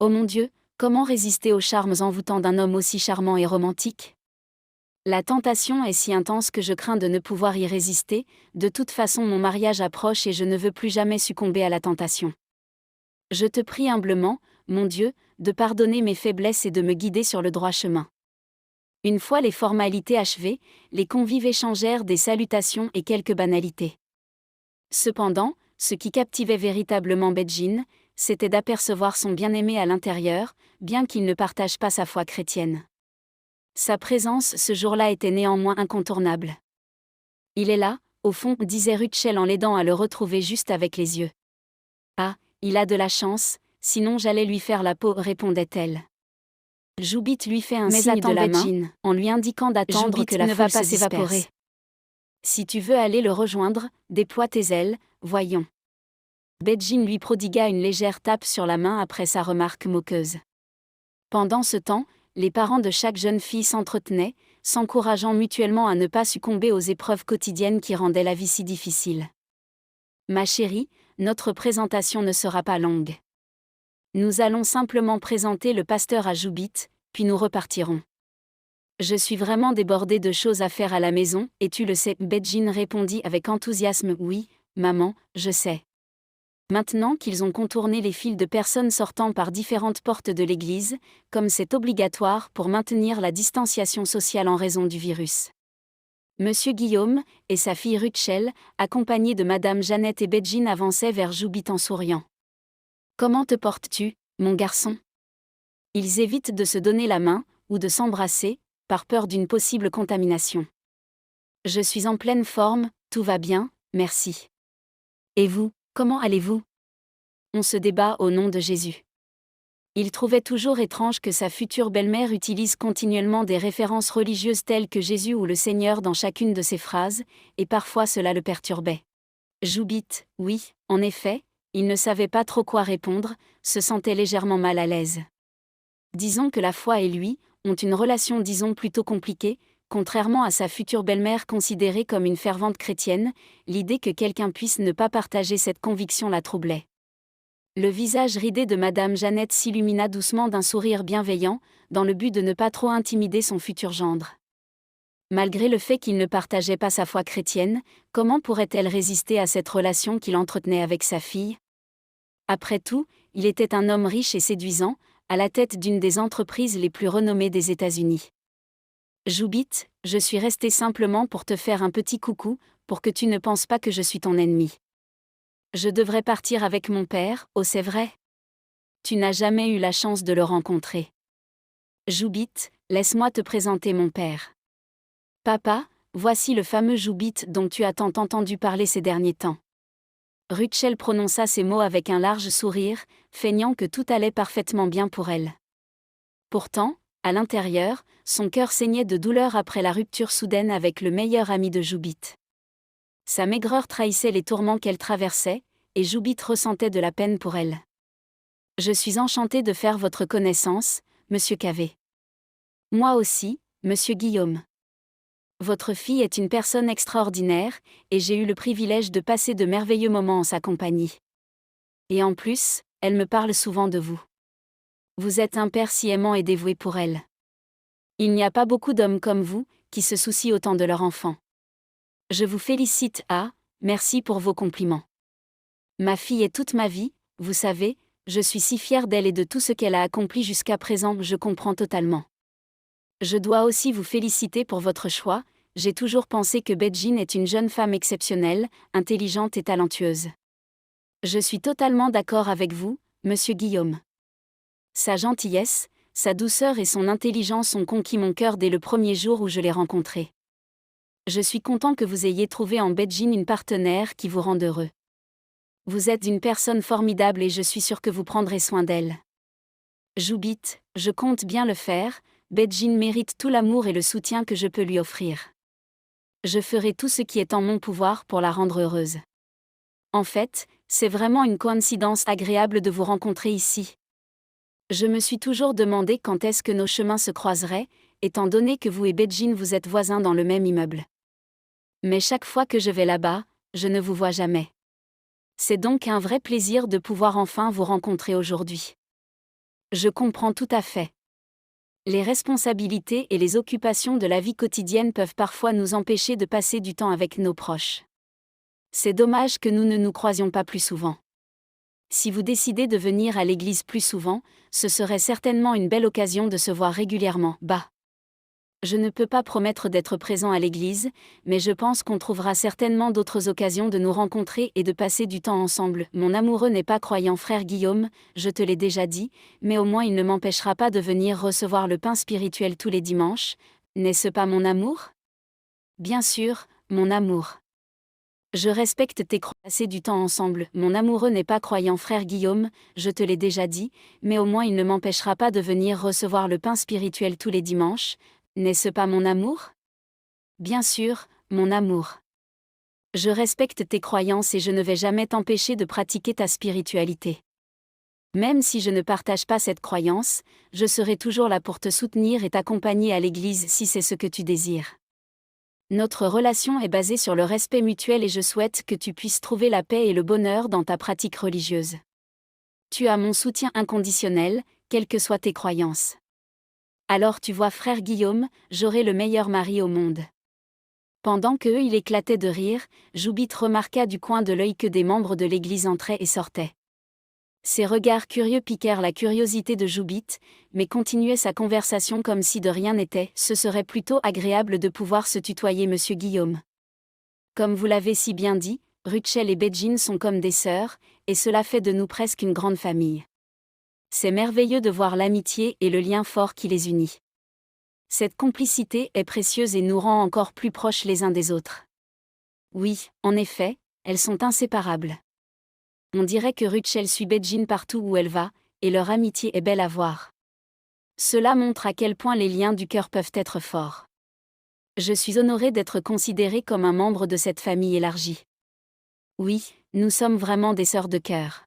Oh mon Dieu, comment résister aux charmes envoûtants d'un homme aussi charmant et romantique? La tentation est si intense que je crains de ne pouvoir y résister. De toute façon mon mariage approche et je ne veux plus jamais succomber à la tentation. Je te prie humblement, mon Dieu, de pardonner mes faiblesses et de me guider sur le droit chemin. Une fois les formalités achevées, les convives échangèrent des salutations et quelques banalités. Cependant, ce qui captivait véritablement Bedjin, c'était d'apercevoir son bien-aimé à l'intérieur, bien qu'il ne partage pas sa foi chrétienne. Sa présence ce jour-là était néanmoins incontournable. Il est là, au fond, disait Rutschel en l'aidant à le retrouver juste avec les yeux. Ah, il a de la chance, sinon j'allais lui faire la peau, répondait-elle. Joubit lui fait un signe de la main, en lui indiquant d'attendre que la foule se disperse. Si tu veux aller le rejoindre, déploie tes ailes, voyons. Bedjin lui prodigua une légère tape sur la main après sa remarque moqueuse. Pendant ce temps, les parents de chaque jeune fille s'entretenaient, s'encourageant mutuellement à ne pas succomber aux épreuves quotidiennes qui rendaient la vie si difficile. Ma chérie, notre présentation ne sera pas longue. Nous allons simplement présenter le pasteur à Joubit, puis nous repartirons. Je suis vraiment débordée de choses à faire à la maison, et tu le sais, Bedjin répondit avec enthousiasme. Oui, maman, je sais. Maintenant qu'ils ont contourné les files de personnes sortant par différentes portes de l'église, comme c'est obligatoire pour maintenir la distanciation sociale en raison du virus. Monsieur Guillaume et sa fille Rutschel, accompagnés de Madame Jeannette et Bedjin, avançaient vers Joubit en souriant. Comment te portes-tu, mon garçon? Ils évitent de se donner la main, ou de s'embrasser, par peur d'une possible contamination. Je suis en pleine forme, tout va bien, merci. Et vous, comment allez-vous? On se débat au nom de Jésus. Il trouvait toujours étrange que sa future belle-mère utilise continuellement des références religieuses telles que Jésus ou le Seigneur dans chacune de ses phrases, et parfois cela le perturbait. Joubit, oui, en effet, il ne savait pas trop quoi répondre, se sentait légèrement mal à l'aise. Disons que la foi et lui ont une relation plutôt compliquée, contrairement à sa future belle-mère considérée comme une fervente chrétienne, l'idée que quelqu'un puisse ne pas partager cette conviction la troublait. Le visage ridé de Madame Jeannette s'illumina doucement d'un sourire bienveillant, dans le but de ne pas trop intimider son futur gendre. Malgré le fait qu'il ne partageait pas sa foi chrétienne, comment pourrait-elle résister à cette relation qu'il entretenait avec sa fille? Après tout, il était un homme riche et séduisant, à la tête d'une des entreprises les plus renommées des États-Unis. Joubit, je suis resté simplement pour te faire un petit coucou, pour que tu ne penses pas que je suis ton ennemi. Je devrais partir avec mon père, oh c'est vrai? Tu n'as jamais eu la chance de le rencontrer. Joubit, laisse-moi te présenter mon père. Papa, voici le fameux Joubit dont tu as tant entendu parler ces derniers temps. Rutschel prononça ces mots avec un large sourire, feignant que tout allait parfaitement bien pour elle. Pourtant, à l'intérieur, son cœur saignait de douleur après la rupture soudaine avec le meilleur ami de Joubit. Sa maigreur trahissait les tourments qu'elle traversait, et Joubit ressentait de la peine pour elle. Je suis enchantée de faire votre connaissance, monsieur Cavé. Moi aussi, monsieur Guillaume. Votre fille est une personne extraordinaire, et j'ai eu le privilège de passer de merveilleux moments en sa compagnie. Et en plus, elle me parle souvent de vous. Vous êtes un père si aimant et dévoué pour elle. Il n'y a pas beaucoup d'hommes comme vous, qui se soucient autant de leur enfant. Je vous félicite, merci pour vos compliments. Ma fille est toute ma vie, vous savez, je suis si fière d'elle et de tout ce qu'elle a accompli jusqu'à présent, je comprends totalement. Je dois aussi vous féliciter pour votre choix, j'ai toujours pensé que Bedjin est une jeune femme exceptionnelle, intelligente et talentueuse. Je suis totalement d'accord avec vous, monsieur Guillaume. Sa gentillesse, sa douceur et son intelligence ont conquis mon cœur dès le premier jour où je l'ai rencontré. Je suis content que vous ayez trouvé en Bedjin une partenaire qui vous rende heureux. Vous êtes une personne formidable et je suis sûr que vous prendrez soin d'elle. Joubit, je compte bien le faire, Bedjin mérite tout l'amour et le soutien que je peux lui offrir. Je ferai tout ce qui est en mon pouvoir pour la rendre heureuse. En fait, c'est vraiment une coïncidence agréable de vous rencontrer ici. Je me suis toujours demandé quand est-ce que nos chemins se croiseraient, étant donné que vous et Bedjin vous êtes voisins dans le même immeuble. Mais chaque fois que je vais là-bas, je ne vous vois jamais. C'est donc un vrai plaisir de pouvoir enfin vous rencontrer aujourd'hui. Je comprends tout à fait. Les responsabilités et les occupations de la vie quotidienne peuvent parfois nous empêcher de passer du temps avec nos proches. C'est dommage que nous ne nous croisions pas plus souvent. Si vous décidez de venir à l'église plus souvent, ce serait certainement une belle occasion de se voir régulièrement. Je ne peux pas promettre d'être présent à l'église, mais je pense qu'on trouvera certainement d'autres occasions de nous rencontrer et de passer du temps ensemble. Mon amoureux n'est pas croyant, frère Guillaume, je te l'ai déjà dit, mais au moins il ne m'empêchera pas de venir recevoir le pain spirituel tous les dimanches. N'est-ce pas mon amour? Bien sûr, mon amour. Je respecte tes croyances. Passer du temps ensemble. Mon amoureux n'est pas croyant, frère Guillaume, je te l'ai déjà dit, mais au moins il ne m'empêchera pas de venir recevoir le pain spirituel tous les dimanches. N'est-ce pas mon amour? Bien sûr, mon amour. Je respecte tes croyances et je ne vais jamais t'empêcher de pratiquer ta spiritualité. Même si je ne partage pas cette croyance, je serai toujours là pour te soutenir et t'accompagner à l'église si c'est ce que tu désires. Notre relation est basée sur le respect mutuel et je souhaite que tu puisses trouver la paix et le bonheur dans ta pratique religieuse. Tu as mon soutien inconditionnel, quelles que soient tes croyances. Alors tu vois, frère Guillaume, j'aurai le meilleur mari au monde. Pendant que il éclatait de rire, Joubit remarqua du coin de l'œil que des membres de l'église entraient et sortaient. Ses regards curieux piquèrent la curiosité de Joubit, mais continuait sa conversation comme si de rien n'était. Ce serait plutôt agréable de pouvoir se tutoyer, monsieur Guillaume. Comme vous l'avez si bien dit, Rachel et Bedjin sont comme des sœurs, et cela fait de nous presque une grande famille. C'est merveilleux de voir l'amitié et le lien fort qui les unit. Cette complicité est précieuse et nous rend encore plus proches les uns des autres. Oui, en effet, elles sont inséparables. On dirait que Rachel suit Bedjin partout où elle va, et leur amitié est belle à voir. Cela montre à quel point les liens du cœur peuvent être forts. Je suis honorée d'être considérée comme un membre de cette famille élargie. Oui, nous sommes vraiment des sœurs de cœur.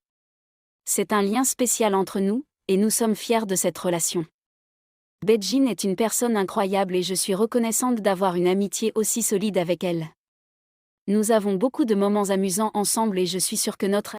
C'est un lien spécial entre nous, et nous sommes fiers de cette relation. Bedjin est une personne incroyable et je suis reconnaissante d'avoir une amitié aussi solide avec elle. Nous avons beaucoup de moments amusants ensemble et je suis sûre que notre